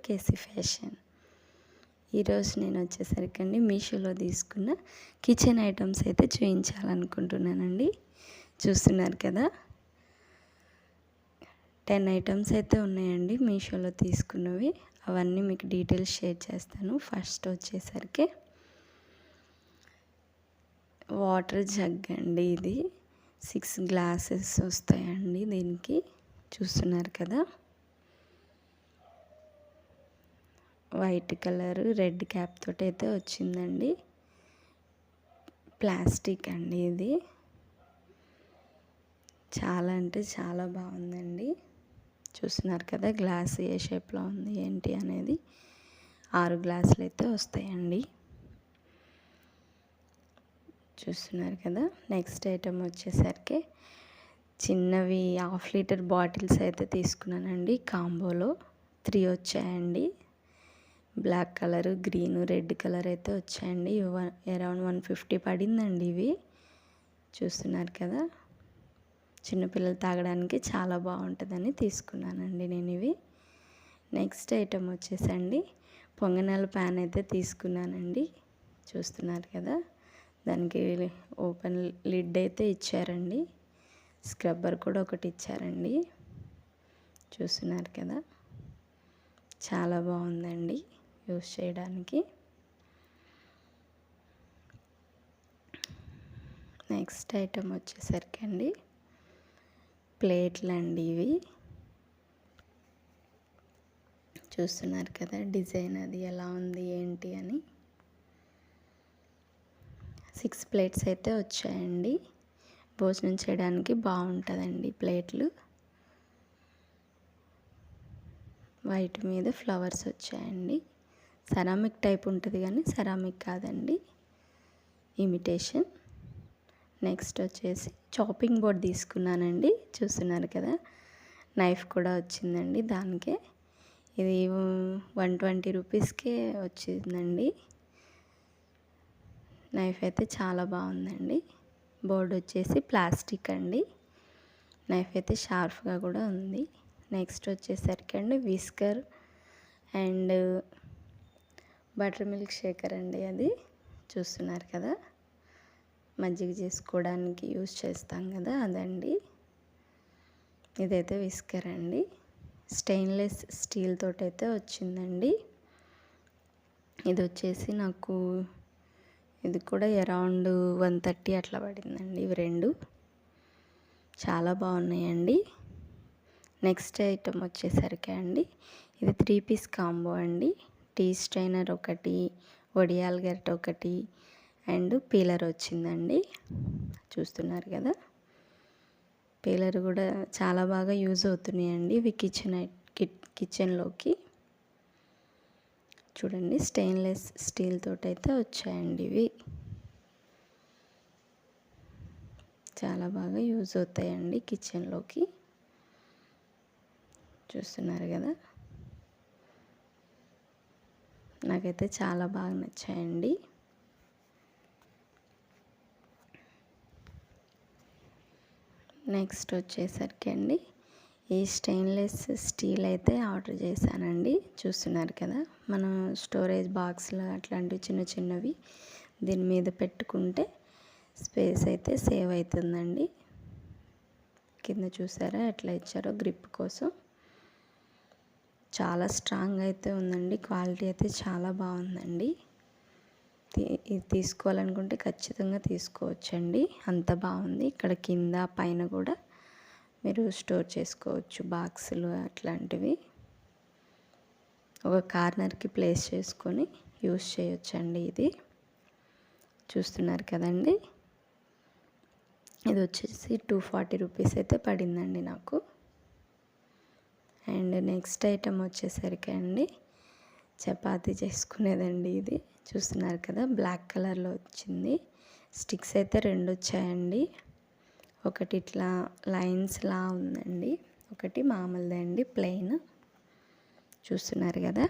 KC fashion. ఈరోజు నేను వచ్చేసరికి మీషోలో తీసుకున్న కిచెన్ ఐటమ్స్ అయితే చూపించాలనుకుంటున్నానండి. చూస్తున్నారు కదా, 10 ఐటమ్స్ అయితే ఉన్నాయండి మీషోలో తీసుకున్నవి. అవన్నీ మీకు డీటెయిల్స్ షేర్ చేస్తాను. ఫస్ట్ వచ్చేసరికి వాటర్ జగ్ అండి. ఇది 6 గ్లాసెస్ వస్తాయండి దీనికి. చూస్తున్నారు కదా, వైట్ కలర్ రెడ్ క్యాప్ తోటి అయితే వచ్చిందండి. ప్లాస్టిక్ అండి ఇది. చాలా అంటే చాలా బాగుందండి. చూస్తున్నారు కదా, గ్లాస్ ఏ షేప్లో ఉంది ఏంటి అనేది. 6 గ్లాసులు అయితే వస్తాయండి. చూస్తున్నారు కదా. నెక్స్ట్ ఐటమ్ వచ్చేసరికి చిన్నవి 1/2 లీటర్ బాటిల్స్ అయితే తీసుకున్నానండి. కాంబోలో 3 వచ్చాయండి. Black colour, green, red colour అయితే వచ్చాయండి. అరౌండ్ 150 పడిందండి ఇవి. చూస్తున్నారు కదా, చిన్నపిల్లలు తాగడానికి చాలా బాగుంటుందని తీసుకున్నానండి నేను ఇవి. నెక్స్ట్ ఐటమ్ వచ్చేసండి పొంగనాల ప్యాన్ అయితే తీసుకున్నానండి. చూస్తున్నారు కదా, దానికి ఓపెన్ లిడ్ అయితే ఇచ్చారండి. స్క్రబ్బర్ కూడా ఒకటి ఇచ్చారండి. చూస్తున్నారు కదా, చాలా బాగుందండి యూస్ చేయడానికి. నెక్స్ట్ ఐటమ్ వచ్చేసరికి అండి ప్లేట్లు అండి ఇవి. చూస్తున్నారు కదా డిజైన్ అది ఎలా ఉంది ఏంటి అని. 6 ప్లేట్స్ అయితే వచ్చాయండి. భోజనం చేయడానికి బాగుంటుందండి ప్లేట్లు. వైట్ మీద ఫ్లవర్స్ వచ్చాయండి. సెరామిక్ టైప్ ఉంటుంది కానీ సెరామిక్ కాదండి, ఇమిటేషన్. నెక్స్ట్ వచ్చేసి చాపింగ్ బోర్డ్ తీసుకున్నానండి. చూస్తున్నారు కదా, నైఫ్ కూడా వచ్చిందండి దానికే. ఇది 120 రూపీస్కే వచ్చిందండి. నైఫ్ అయితే చాలా బాగుందండి. బోర్డు వచ్చేసి ప్లాస్టిక్ అండి. నైఫ్ అయితే షార్ప్గా కూడా ఉంది. నెక్స్ట్ వచ్చేసరికి అండి whisker and butter milk shaker అండి అది. చూస్తున్నారు కదా, మజ్జిగ చేసుకోవడానికి యూస్ చేస్తాం కదా అదండి. ఇదైతే విస్కర్ అండి. స్టెయిన్లెస్ స్టీల్ తోటి అయితే వచ్చిందండి. ఇది వచ్చేసి నాకు ఇది కూడా అరౌండ్ 130 అట్లా పడిందండి. ఇవి 2 చాలా బాగున్నాయండి. నెక్స్ట్ ఐటమ్ వచ్చేసరికి అండి ఇది 3 పీస్ కాంబో అండి. టీ స్ట్రైనర్ ఒకటి, వడియాల గరిట ఒకటి అండ్ పీలర్ వచ్చిందండి. చూస్తున్నారు కదా, పీలర్ కూడా చాలా బాగా యూజ్ అవుతున్నాయండి ఇవి కిచెన్లోకి. చూడండి, స్టెయిన్లెస్ స్టీల్ తోటి అయితే వచ్చాయండి ఇవి. చాలా బాగా యూజ్ అవుతాయండి కిచెన్లోకి. చూస్తున్నారు కదా, నాకైతే చాలా బాగా నచ్చాయండి. నెక్స్ట్ వచ్చేసరికి అండి ఈ స్టెయిన్లెస్ స్టీల్ అయితే ఆర్డర్ చేశానండి. చూస్తున్నారు కదా, మనం స్టోరేజ్ బాక్స్లు అట్లాంటివి చిన్న చిన్నవి దీని మీద పెట్టుకుంటే స్పేస్ అయితే సేవ్ అవుతుందండి. కింద చూసారా ఎట్లా ఇచ్చారో గ్రిప్ కోసం. చాలా స్ట్రాంగ్ అయితే ఉందండి. క్వాలిటీ అయితే చాలా బాగుందండి. ఇది తీసుకోవాలనుకుంటే ఖచ్చితంగా తీసుకోవచ్చండి, అంత బాగుంది. ఇక్కడ కింద పైన కూడా మీరు స్టోర్ చేసుకోవచ్చు బాక్సులు అట్లాంటివి. ఒక కార్నర్కి ప్లేస్ చేసుకొని యూస్ చేయొచ్చండి ఇది. చూస్తున్నారు కదండి, ఇది వచ్చేసి 240 రూపీస్ అయితే పడిందండి నాకు. అండ్ నెక్స్ట్ ఐటమ్ వచ్చేసరికి అండి చపాతీ చేసుకునేదండి ఇది. చూస్తున్నారు కదా, బ్లాక్ కలర్లో వచ్చింది. స్టిక్స్ అయితే 2 వచ్చాయండి. ఒకటి ఇట్లా లైన్స్లా ఉందండి, ఒకటి మామూలుదండి ప్లెయిన్. చూస్తున్నారు కదా,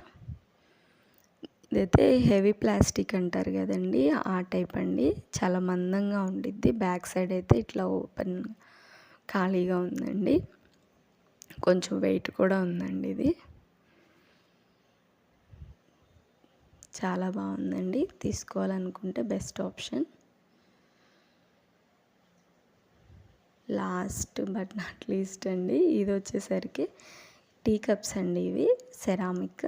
ఇదైతే హెవీ ప్లాస్టిక్ అంటారు కదండి, ఆ టైప్ అండి. చాలా మందంగా ఉండిద్ది. బ్యాక్ సైడ్ అయితే ఇట్లా ఓపెన్ ఖాళీగా ఉందండి. కొంచెం వెయిట్ కూడా ఉందండి ఇది. చాలా బాగుందండి. తీసుకోవాలనుకుంటే best option. Last but not least అండి, ఇది వచ్చేసరికి టీ కప్స్ అండి. ఇవి సెరామిక్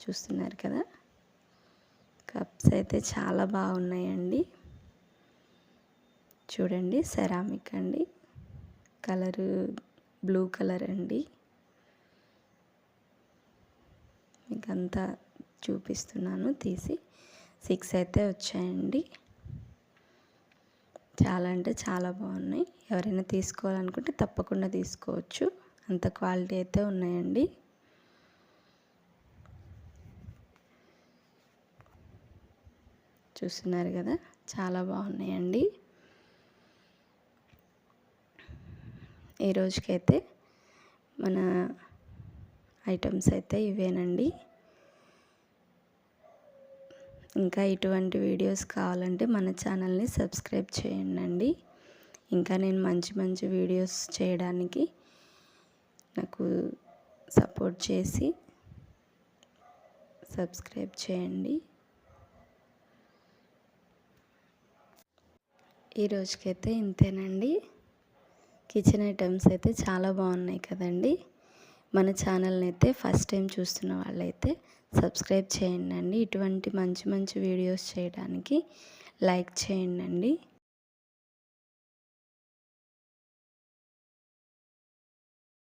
చూస్తున్నారు కదా. కప్స్ అయితే చాలా బాగున్నాయండి. చూడండి, సెరామిక్ అండి, కలరు బ్లూ కలర్ అండి. మీకు అంతా చూపిస్తున్నాను తీసి. 6 అయితే వచ్చాయండి. చాలా అంటే చాలా బాగున్నాయి. ఎవరైనా తీసుకోవాలనుకుంటే తప్పకుండా తీసుకోవచ్చు, అంత క్వాలిటీ అయితే ఉన్నాయండి. చూస్తున్నారు కదా, చాలా బాగున్నాయండి. ఈ రోజుకైతే మన ఐటమ్స్ అయితే ఇవేనండి. ఇంకా ఇటువంటి వీడియోస్ కావాలంటే మన ఛానల్ని సబ్స్క్రైబ్ చేయండి. ఇంకా నేను మంచి మంచి వీడియోస్ చేయడానికి నాకు సపోర్ట్ చేసి సబ్స్క్రైబ్ చేయండి. ఈ రోజుకైతే ఇంతేనండి. కిచెన్ ఐటమ్స్ అయితే చాలా బాగున్నాయి కదండి. మన ఛానల్ని అయితే ఫస్ట్ టైం చూస్తున్న వాళ్ళైతే సబ్స్క్రైబ్ చేయండి. ఇటువంటి మంచి మంచి వీడియోస్ చేయడానికి లైక్ చేయండి.